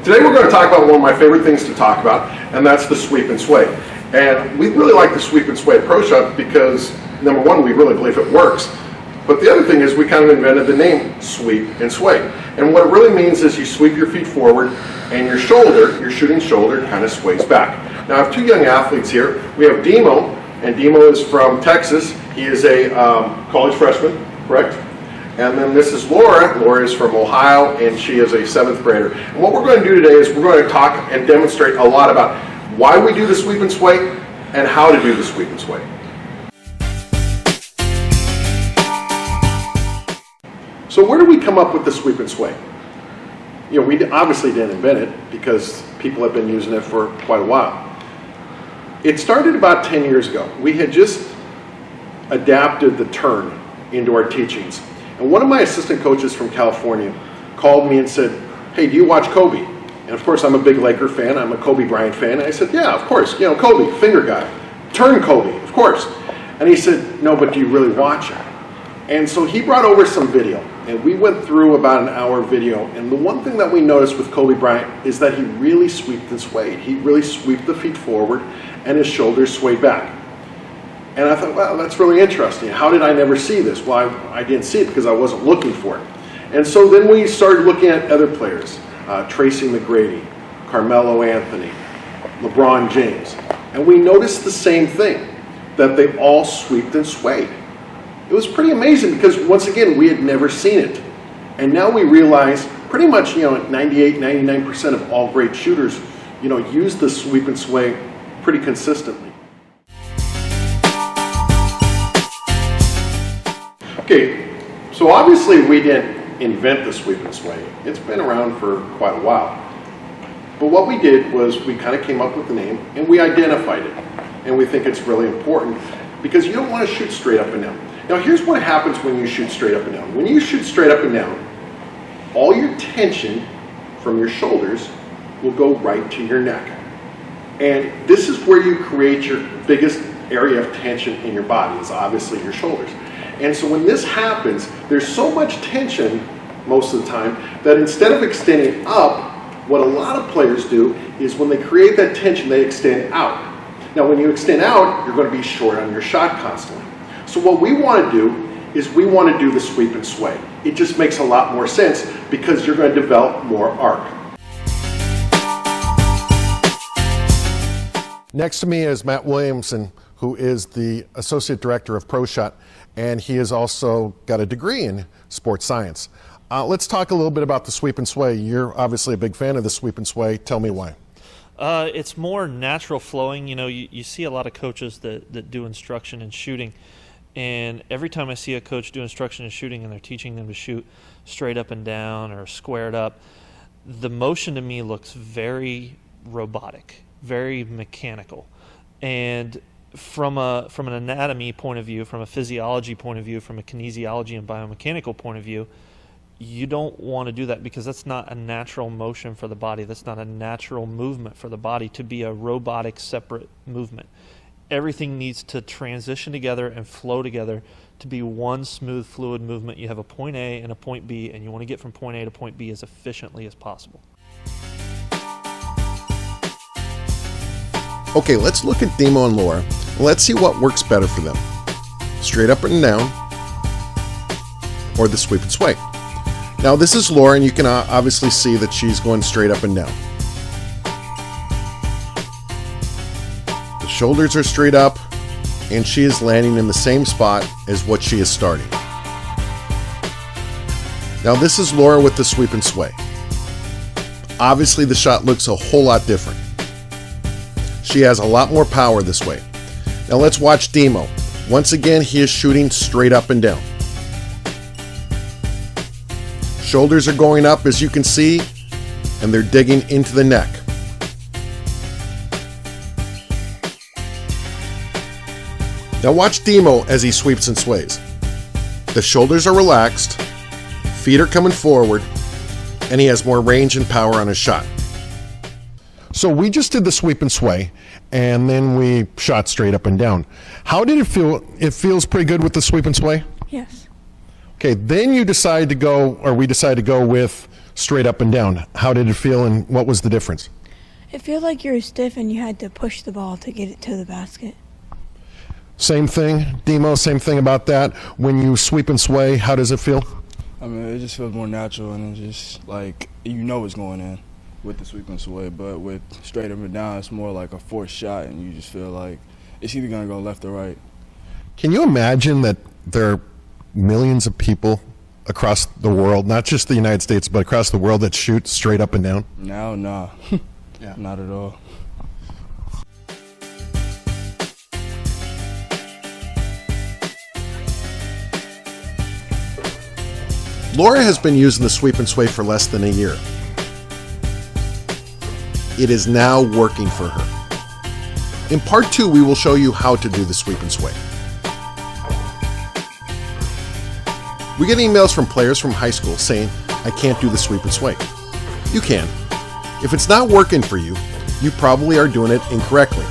Today we're going to talk about one of my favorite things to talk about, and that's the sweep and sway. And we really like the sweep and sway at ProShot because, number one, we really believe it works. But the other thing is we kind of invented the name sweep and sway. And what it really means is you sweep your feet forward and your shoulder, your shooting shoulder, kind of sways back. Now I have two young athletes here. We have Demo, and Demo is from Texas. He is a college freshman, correct? And then this is Laura. Laura is from Ohio, and she is a 7th grader. And what we're going to do today is we're going to talk and demonstrate a lot about why we do the sweep and sway and how to do the sweep and sway. So where did we come up with the sweep and sway? You know, we obviously didn't invent it because people have been using it for quite a while. It started about 10 years ago. We had just adapted the turn into our teachings. And one of my assistant coaches from California called me and said, "Hey, do you watch Kobe?" And of course, I'm a big Laker fan. I'm a Kobe Bryant fan. And I said, "Yeah, of course. You know, Kobe, finger guy. Turn Kobe, of course." And he said, "No, but do you really watch it?" And so he brought over some video, and we went through about an hour video. And the one thing that we noticed with Kobe Bryant is that he really sweeped and swayed. He really sweeped the feet forward, and his shoulders swayed back. And I thought, wow, that's really interesting. How did I never see this? Well, I didn't see it because I wasn't looking for it. And so then we started looking at other players, Tracy McGrady, Carmelo Anthony, LeBron James. And we noticed the same thing, that they all sweeped and swayed. It was pretty amazing because, once again, we had never seen it. And now we realize pretty much, 98, 99% of all great shooters, use the sweep and sway pretty consistently. Okay, so obviously we didn't invent the sweep and sway. It's been around for quite a while. But what we did was we kind of came up with the name and we identified it. And we think it's really important because you don't want to shoot straight up and down. Now here's what happens when you shoot straight up and down. When you shoot straight up and down, all your tension from your shoulders will go right to your neck. And this is where you create your biggest area of tension in your body, is obviously your shoulders. And so when this happens, there's so much tension most of the time that instead of extending up, what a lot of players do is when they create that tension, they extend out. Now when you extend out, you're going to be short on your shot constantly. So what we want to do is we want to do the sweep and sway. It just makes a lot more sense because you're going to develop more arc. Next to me is Matt Williamson, who is the Associate Director of ProShot, and he has also got a degree in sports science. Let's talk a little bit about the sweep and sway. You're obviously a big fan of the sweep and sway. Tell me why. It's more natural flowing. You see a lot of coaches that do instruction and shooting, and every time I see a coach do instruction and shooting and they're teaching them to shoot straight up and down or squared up, the motion to me looks very robotic, very mechanical. And from an anatomy point of view, from a physiology point of view, from a kinesiology and biomechanical point of view, you don't want to do that because that's not a natural motion for the body. That's not a natural movement for the body to be a robotic separate movement. Everything needs to transition together and flow together to be one smooth, fluid movement. You have a point A and a point B, and you want to get from point A to point B as efficiently as possible. Okay, let's look at Demo and Laura. Let's see what works better for them. Straight up and down, or the sweep and sway. Now this is Laura, and you can obviously see that she's going straight up and down. The shoulders are straight up, and she is landing in the same spot as what she is starting. Now this is Laura with the sweep and sway. Obviously the shot looks a whole lot different. She has a lot more power this way. Now let's watch Demo. Once again, he is shooting straight up and down. Shoulders are going up, as you can see, and they're digging into the neck. Now watch Demo as he sweeps and sways. The shoulders are relaxed, feet are coming forward, and he has more range and power on his shot. So we just did the sweep and sway, and then we shot straight up and down. How did it feel? It feels pretty good with the sweep and sway? Yes. Okay, then you decide to go, or we decided to go with straight up and down. How did it feel, and what was the difference? It feels like you were stiff and you had to push the ball to get it to the basket. Same thing, Demo, same thing about that. When you sweep and sway, how does it feel? I mean, it just feels more natural, and it's just like you know it's going in with the sweep and sway. But with straight up and down, it's more like a forced shot, and you just feel like it's either gonna go left or right. Can you imagine that there are millions of people across the world, not just the United States, but across the world, that shoot straight up and down? Now, nah, not at all. Laura has been using the sweep and sway for less than a year. It is now working for her. In part 2, we will show you how to do the sweep and sway. We get emails from players from high school saying, I can't do the sweep and sway. You can. If it's not working for you, you probably are doing it incorrectly.